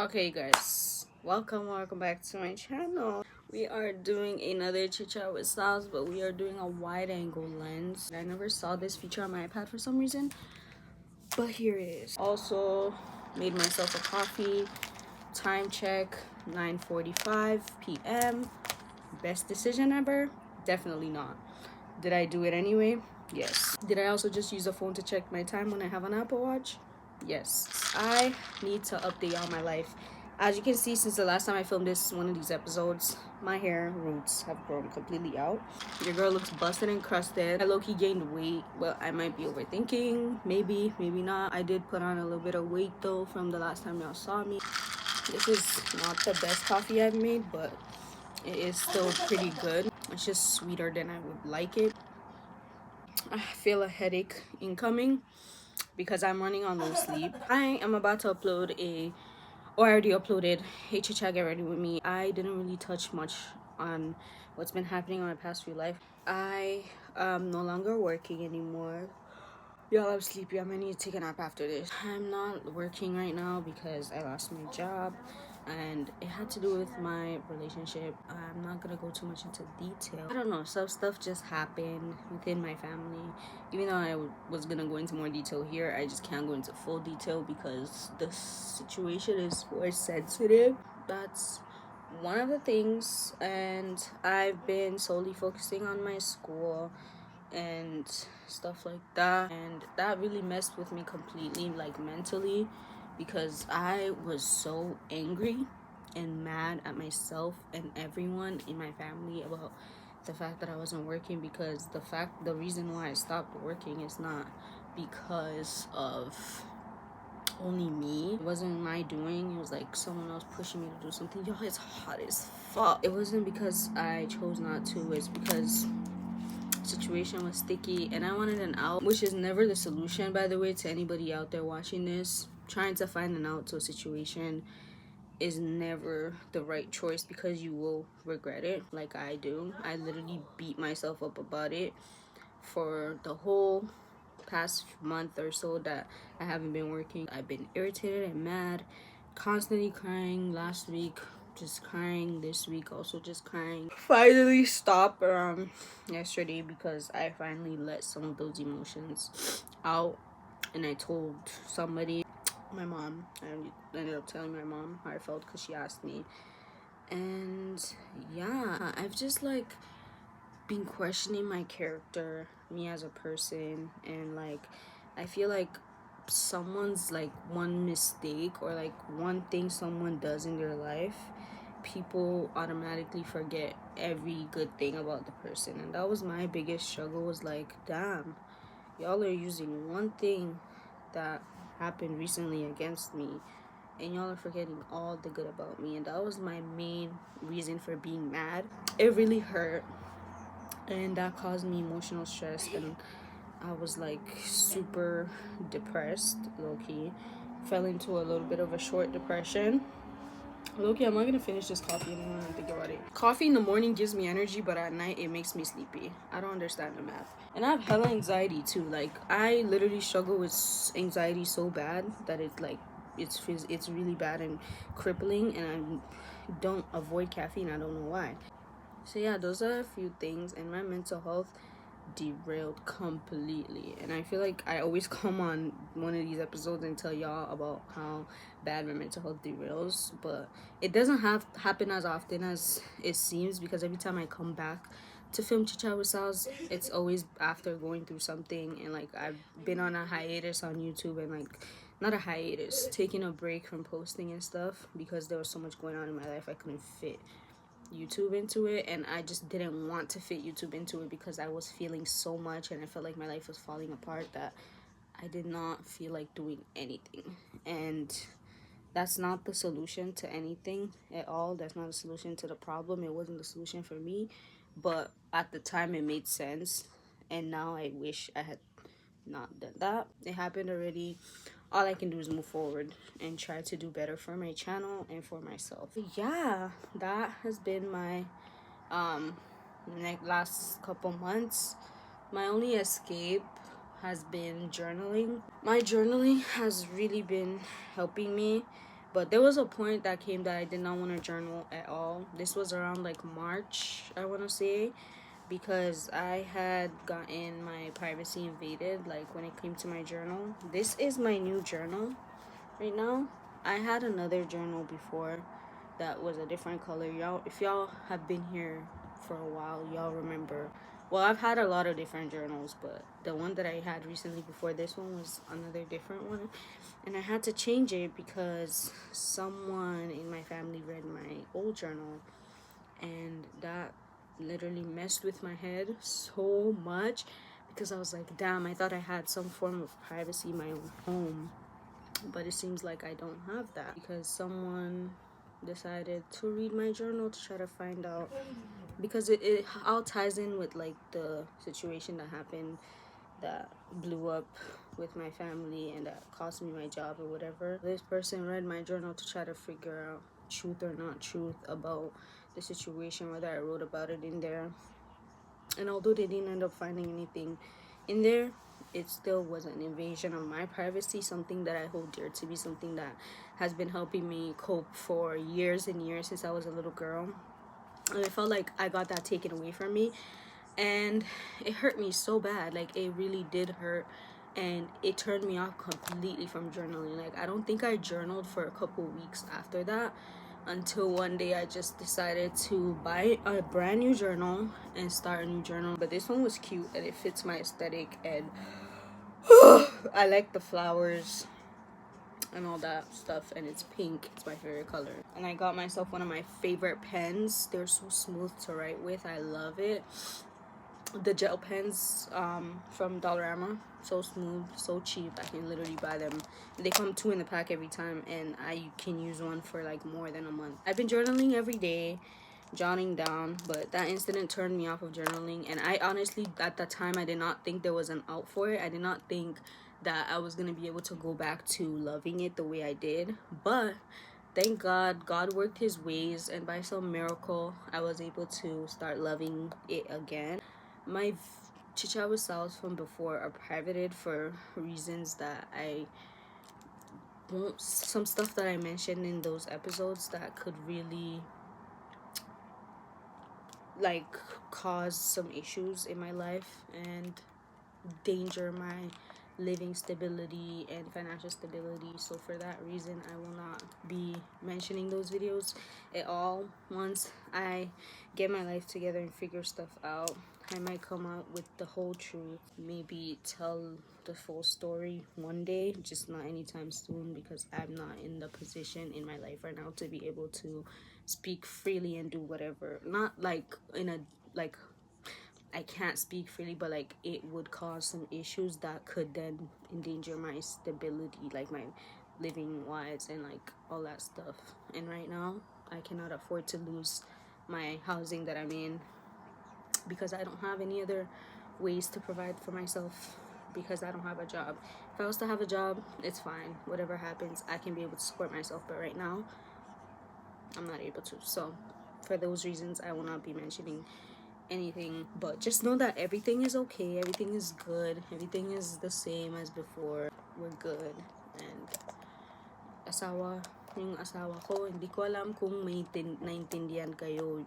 Okay guys, welcome back to my channel. We are doing another chit chat with styles, but we are doing a wide angle lens. I never saw this feature on my iPad for some reason, but here it is. Also made myself a coffee. Time check, 9:45 p.m. Best decision ever? Definitely not. Did I do it anyway? Yes. Did I also just use a phone to check my time when I have an Apple Watch? Yes. I need to update all my life. As you can see, since the last time I filmed one of these episodes, my hair roots have grown completely out. Your girl looks busted and crusted. I low-key gained weight. Well, I might be overthinking. Maybe not. I did put on a little bit of weight though from the last time y'all saw me. This is not the best coffee I've made, but it is still pretty good. It's just sweeter than I would like it. I feel a headache incoming because I'm running on low sleep. I am about to upload I already uploaded a Chitchat Get Ready With Me. I didn't really touch much on what's been happening on my past few life. I am no longer working anymore. Y'all, I'm sleepy. I'm gonna need to take a nap after this. I'm not working right now because I lost my job and it had to do with my relationship. I'm not gonna go too much into detail. I don't know, some stuff just happened within my family. Even though I was gonna go into more detail here, I just can't go into full detail because the situation is more sensitive. That's one of the things, and I've been solely focusing on my school and stuff like that, and that really messed with me completely, like mentally, because I was so angry and mad at myself and everyone in my family about the fact that I wasn't working, because the reason why I stopped working is not because of only me. It wasn't my doing. It was like someone else pushing me to do something. Yo, it's hot as fuck. It wasn't because I chose not to. It's because situation was sticky and I wanted an out, which is never the solution, by the way, to anybody out there watching this. Trying to find an out to a situation is never the right choice because you will regret it, like I do. I literally beat myself up about it for the whole past month or so that I haven't been working. I've been irritated and mad, constantly crying. Last week just crying, this week also just crying. Finally stopped yesterday because I finally let some of those emotions out, and I told somebody, my mom. I ended up telling my mom how I felt because she asked me. And yeah, I've just like been questioning my character, me as a person, and like I feel like someone's like one mistake or like one thing someone does in their life, people automatically forget every good thing about the person. And that was my biggest struggle, was like, damn, y'all are using one thing that happened recently against me and y'all are forgetting all the good about me. And that was my main reason for being mad. It really hurt, and that caused me emotional stress, and I was like super depressed, low-key. Fell into a little bit of a short depression. Low-key, I'm not gonna finish this coffee anymore and think about it. Coffee in the morning gives me energy, but at night it makes me sleepy. I don't understand the math. And I have hella anxiety too. Like, I literally struggle with anxiety so bad that it's really bad and crippling, and I don't avoid caffeine. I don't know why. So yeah, those are a few things, and my mental health derailed completely. And I feel like I always come on one of these episodes and tell y'all about how bad my mental health derails, but it doesn't happen as often as it seems, because every time I come back to film Chitchat with Sal's, it's always after going through something. And like, I've been on a hiatus on YouTube, and like, not a hiatus, taking a break from posting and stuff because there was so much going on in my life I couldn't fit YouTube into it, and I just didn't want to fit YouTube into it because I was feeling so much and I felt like my life was falling apart that I did not feel like doing anything. And that's not the solution to anything at all. That's not a solution to the problem. It wasn't the solution for me, but at the time it made sense, and now I wish I had not done that. It happened already. All I can do is move forward and try to do better for my channel and for myself. Yeah, that has been my last couple months. My only escape has been journaling. My journaling has really been helping me But there was a point that came that I did not want to journal at all. This was around like March, I want to say, because I had gotten my privacy invaded, like when it came to my journal. This is my new journal right now. I had another journal before that was a different color. Y'all, if y'all have been here for a while, y'all remember. Well, I've had a lot of different journals, but the one that I had recently before this one was another different one. And I had to change it because someone in my family read my old journal, and that literally messed with my head so much because I was like, damn, I thought I had some form of privacy in my own home, but it seems like I don't have that because someone decided to read my journal to try to find out, because it all ties in with like the situation that happened that blew up with my family and that cost me my job or whatever. This person read my journal to try to figure out truth or not truth about the situation, whether I wrote about it in there. And although they didn't end up finding anything in there, it still was an invasion of my privacy, something that I hold dear to me, something that has been helping me cope for years and years since I was a little girl. And I felt like I got that taken away from me, and it hurt me so bad. Like, it really did hurt, and it turned me off completely from journaling. Like, I don't think I journaled for a couple weeks after that, until one day I just decided to buy a brand new journal and start a new journal. But this one was cute and it fits my aesthetic, and I like the flowers and all that stuff, and it's pink. It's my favorite color. And I got myself one of my favorite pens. They're so smooth to write with. I love it. The gel pens from Dollarama, so smooth, so cheap. I can literally buy them. They come 2 in the pack every time, and I can use one for like more than a month. I've been journaling every day, jotting down, but that incident turned me off of journaling. And I honestly, at that time, I did not think there was an out for it. I did not think that I was gonna be able to go back to loving it the way I did. But thank God, God worked his ways, and by some miracle I was able to start loving it again. My Chitchat with Sal's from before are privated for reasons that I won't. Some stuff that I mentioned in those episodes that could really like cause some issues in my life and danger my living stability and financial stability. So for that reason, I will not be mentioning those videos at all. Once I get my life together and figure stuff out, I might come out with the whole truth, maybe tell the full story one day, just not anytime soon, because I'm not in the position in my life right now to be able to speak freely and do whatever. Not like in a like I can't speak freely, but like it would cause some issues that could then endanger my stability, like my living wise and like all that stuff. And right now, I cannot afford to lose my housing that I'm in because I don't have any other ways to provide for myself, because I don't have a job. If I was to have a job, it's fine. Whatever happens, I can be able to support myself. But right now, I'm not able to. So for those reasons, I will not be mentioning anything, but just know that everything is okay, everything is good, everything is the same as before. We're good. And yung asawa ko, hindi ko alam kung naintindihan kayo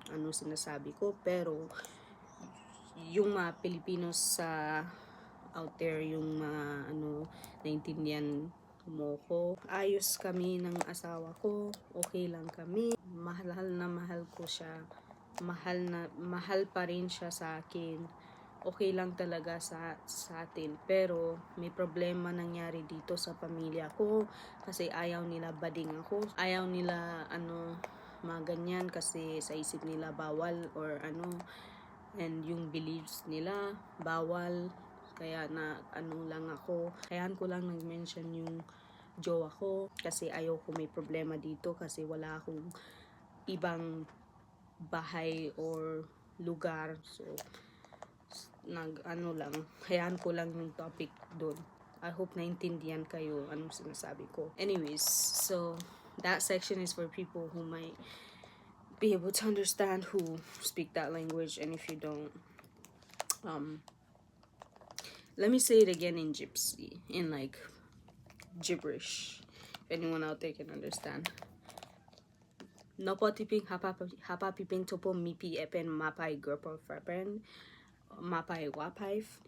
ano sinasabi ko, pero yung mga Pilipinos sa out there, yung mga naintindihan mo ko. Ayos kami ng asawa ko, okay lang kami, mahal na mahal ko siya, mahal pa rin siya sa akin, okay lang talaga sa atin. Pero may problema nangyari dito sa pamilya ko kasi ayaw nila bading ako, ayaw nila mga ganyan kasi sa isip nila bawal or and yung beliefs nila bawal, kaya na lang ako. Kaya ko lang nag-mention yung jowa ko kasi ayaw ko may problema dito kasi wala akong ibang bahay or lugar. So hayaan ko lang yung topic doon. I hope naintindihan kayo anong sinasabi ko. Anyways, so that section is for people who might be able to understand, who speak that language. And if you don't, let me say it again in gypsy, in like gibberish. if anyone out there can understand. Nopo tiping hapa piping topo mipi epen mapai grupo frepen mapai wapaif.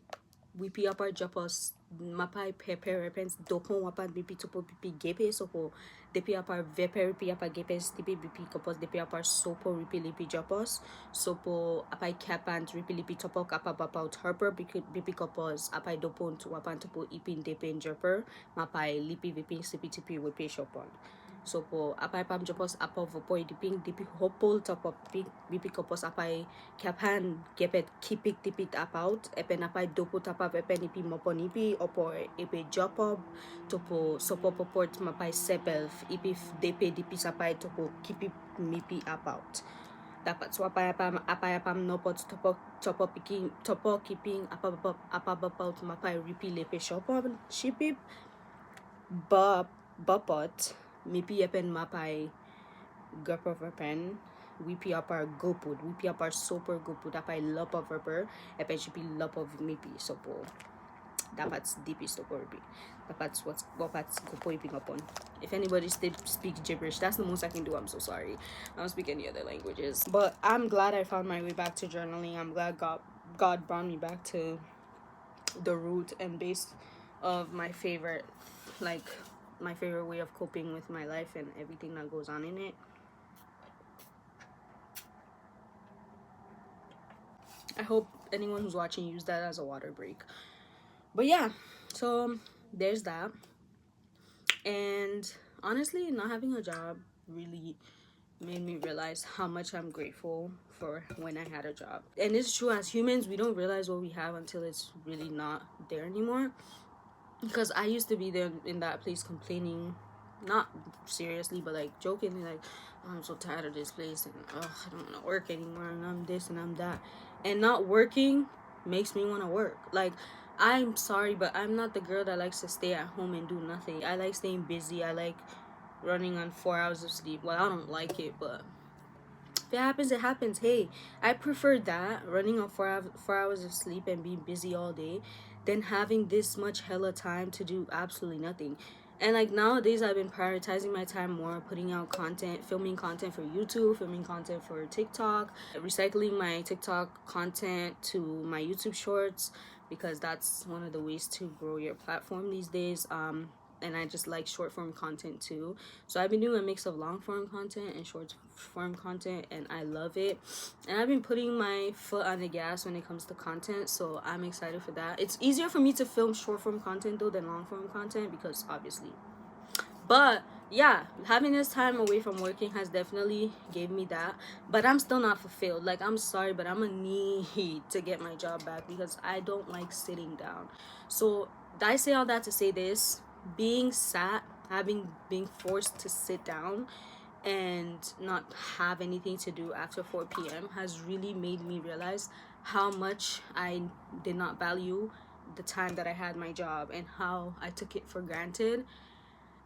Wipi apar japos mapai pepe repens dopon wapan bipi topo pipi gepe sopo depi apar vepe ripi apa gepes tipi bipi kopos depi apar sopo ripi lipi japos sopo apai kapans ripi lipi topo kapa bapau harper bipi kopos apai dopon tu wapan topo ipin depin japer mapai lipi vipi sipi tipi wipi shopon. Sopo apai pam japos apo vopoy diping dipi hopol topo bipi kopos apai kapan gepet kipik tipit apaut epen apai dopo tapap epen ipi moponipi opo epe jopob topo sopo poport mapai sepelv ipi depe dipi sapai topo kipi mipi apaut. Dapat so apai apam nopot topo piki topo kiping apabapaut mapai ripi lepe shopop shipip bapot mipi epen mapai gupper pen wipi apar gopud wipi apar super gopud apai lop of rubber epen shipi lop of mipi sopo dapat dipi soporbi dapat what's gopoiping upon. If anybody still speaks gibberish, that's the most I can do. I'm so sorry. I don't speak any other languages, but I'm glad I found my way back to journaling. I'm glad God brought me back to the root and base of my favorite way of coping with my life and everything that goes on in it. I hope anyone who's watching use that as a water break. But yeah, so there's that. And honestly, not having a job really made me realize how much I'm grateful for when I had a job. And it's true, as humans, we don't realize what we have until it's really not there anymore. Because I used to be there in that place complaining, not seriously, but like jokingly, like, oh, I'm so tired of this place and I don't want to work anymore and I'm this and I'm that. And not working makes me want to work. Like, I'm sorry, but I'm not the girl that likes to stay at home and do nothing. I like staying busy. I like running on 4 hours of sleep. Well, I don't like it, but if it happens, it happens. Hey, I prefer that, running on 4 hours of sleep and being busy all day, than having this much hella time to do absolutely nothing. And like nowadays, I've been prioritizing my time more, putting out content, filming content for YouTube, filming content for TikTok, recycling my TikTok content to my YouTube shorts, because that's one of the ways to grow your platform these days. And I just like short form content too. So I've been doing a mix of long form content and short form content, and I love it. And I've been putting my foot on the gas when it comes to content, so I'm excited for that. It's easier for me to film short form content though than long form content, because obviously. But yeah, having this time away from working has definitely gave me that, but I'm still not fulfilled. Like, I'm sorry, but I'm gonna need to get my job back because I don't like sitting down. So I say all that to say this: being being forced to sit down and not have anything to do after 4 p.m. has really made me realize how much I did not value the time that I had my job, and how I took it for granted,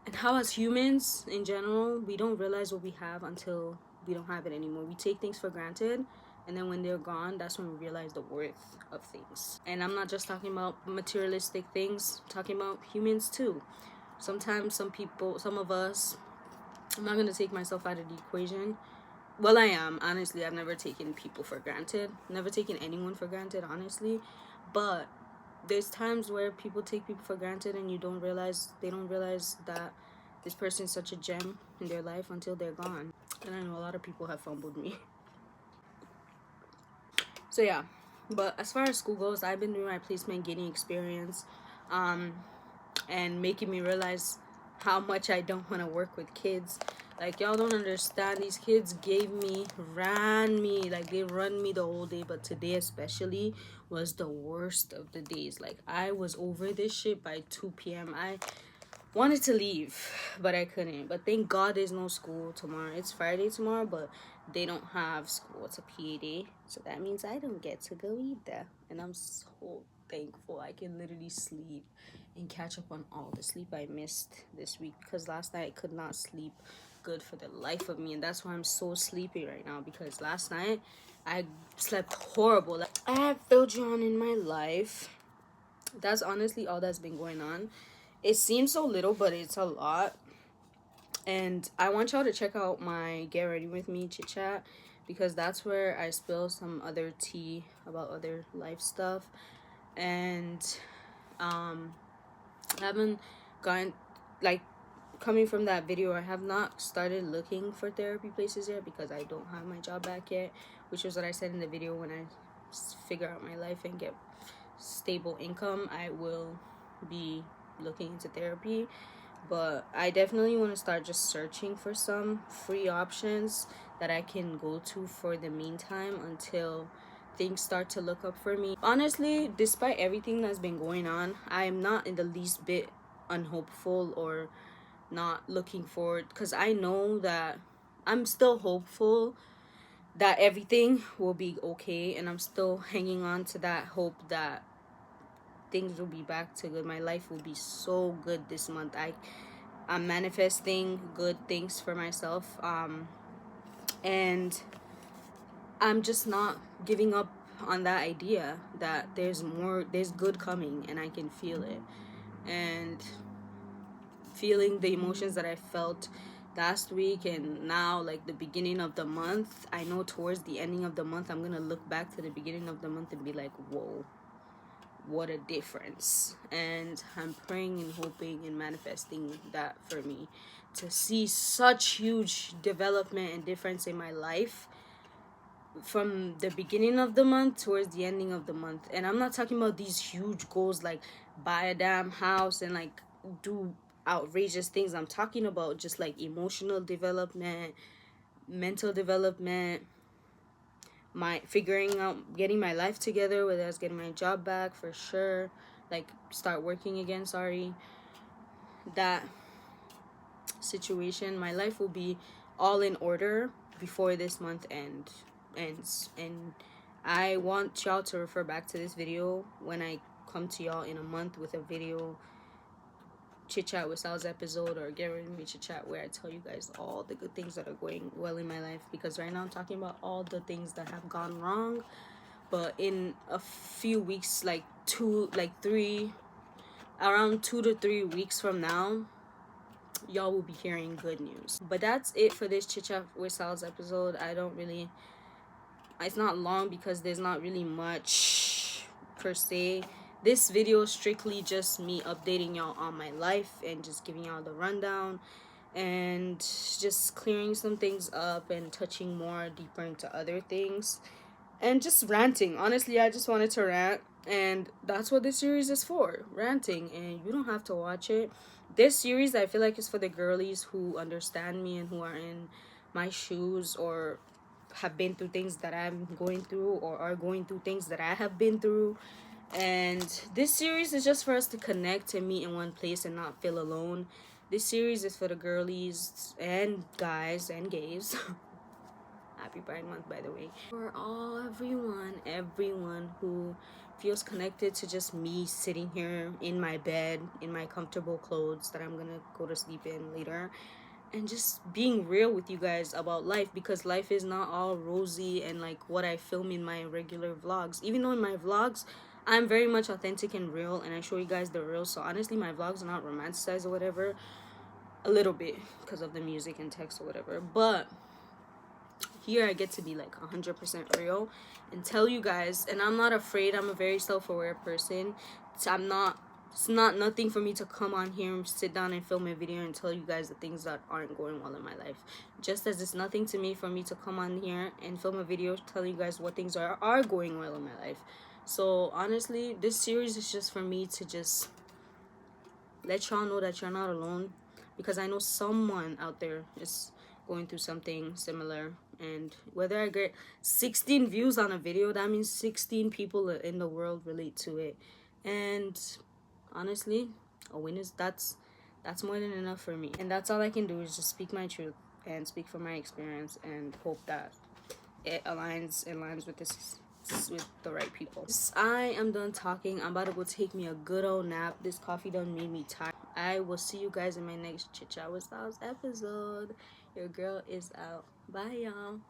and how as humans in general, we don't realize what we have until we don't have it anymore. We take things for granted, and then when they're gone, that's when we realize the worth of things. And I'm not just talking about materialistic things, I'm talking about humans too. Sometimes some of us, I'm not going to take myself out of the equation. Well, I am. Honestly, I've never taken people for granted. Never taken anyone for granted, honestly. But there's times where people take people for granted and they don't realize that this person's such a gem in their life until they're gone. And I know a lot of people have fumbled me. So yeah, but as far as school goes, I've been doing my placement, gaining experience, and making me realize how much I don't want to work with kids. Like, y'all don't understand. These kids ran me, like they run me the whole day. But today especially was the worst of the days. Like, I was over this shit by 2 p.m. I wanted to leave, but I couldn't. But thank God there's no school tomorrow. It's Friday tomorrow, but they don't have school. It's a PA day, so that means I don't get to go either. And I'm so thankful I can literally sleep and catch up on all the sleep I missed this week, because last night I could not sleep good for the life of me, and that's why I'm so sleepy right now, because last night I slept horrible. Like, I have filled you on in my life. That's honestly all that's been going on. It seems so little, but it's a lot. And I want y'all to check out my Get Ready With Me chit chat, because that's where I spill some other tea about other life stuff. And I haven't gotten, like, coming from that video, I have not started looking for therapy places yet because I don't have my job back yet, which was what I said in the video. When I figure out my life and get stable income, I will be looking into therapy. But I definitely want to start just searching for some free options that I can go to for the meantime until things start to look up for me. Honestly, despite everything that's been going on, I am not in the least bit unhopeful or not looking forward, because I know that I'm still hopeful that everything will be okay, and I'm still hanging on to that hope that things will be back to good. My life will be so good this month. I'm manifesting good things for myself, and I'm just not giving up on that idea that there's good coming, and I can feel it. And feeling the emotions that I felt last week and now, like the beginning of the month, I know towards the ending of the month I'm gonna look back to the beginning of the month and be like, whoa, what a difference. And I'm praying and hoping and manifesting that for me, to see such huge development and difference in my life from the beginning of the month towards the ending of the month. And I'm not talking about these huge goals like buy a damn house and like do outrageous things. I'm talking about just like emotional development, mental development, my figuring out, getting my life together, whether that's getting my job back for sure, like start working again, that situation. My life will be all in order before this month ends. And I want y'all to refer back to this video when I come to y'all in a month with a video chit chat with Sal's episode, or Get Ready With Me chit chat, where I tell you guys all the good things that are going well in my life, because right now I'm talking about all the things that have gone wrong. But in a few weeks, like around 2 to 3 weeks from now, y'all will be hearing good news. But that's it for this chit chat with Sal's episode. It's not long because there's not really much per se. This video is strictly just me updating y'all on my life and just giving y'all the rundown and just clearing some things up and touching more deeper into other things and just ranting. Honestly, I just wanted to rant, and that's what this series is for, ranting. And you don't have to watch it. This series, I feel like, is for the girlies who understand me and who are in my shoes, or have been through things that I'm going through, or are going through things that I have been through. And this series is just for us to connect and meet in one place and not feel alone. This series is for the girlies and guys and gays. Happy Pride Month, by the way. For everyone who feels connected to just me sitting here in my bed, in my comfortable clothes that I'm gonna go to sleep in later, and just being real with you guys about life, because life is not all rosy and like what I film in my regular vlogs. Even though in my vlogs I'm very much authentic and real, and I show you guys the real. So honestly, my vlogs are not romanticized or whatever, a little bit because of the music and text or whatever, but here I get to be like 100% real and tell you guys. And I'm not afraid. I'm a very self-aware person, so it's not nothing for me to come on here and sit down and film a video and tell you guys the things that aren't going well in my life, just as it's nothing to me for me to come on here and film a video telling you guys what things are going well in my life. So honestly, this series is just for me to just let y'all know that you're not alone, because I know someone out there is going through something similar. And whether I get 16 views on a video, that means 16 people in the world relate to it. And honestly, a win is that's more than enough for me. And that's all I can do, is just speak my truth and speak from my experience and hope that it aligns with this, with the right people. I am done talking. I'm about to go take me a good old nap. This coffee done made me tired. I will see you guys in my next Chit Chat with Styles episode. Your girl is out. Bye, y'all.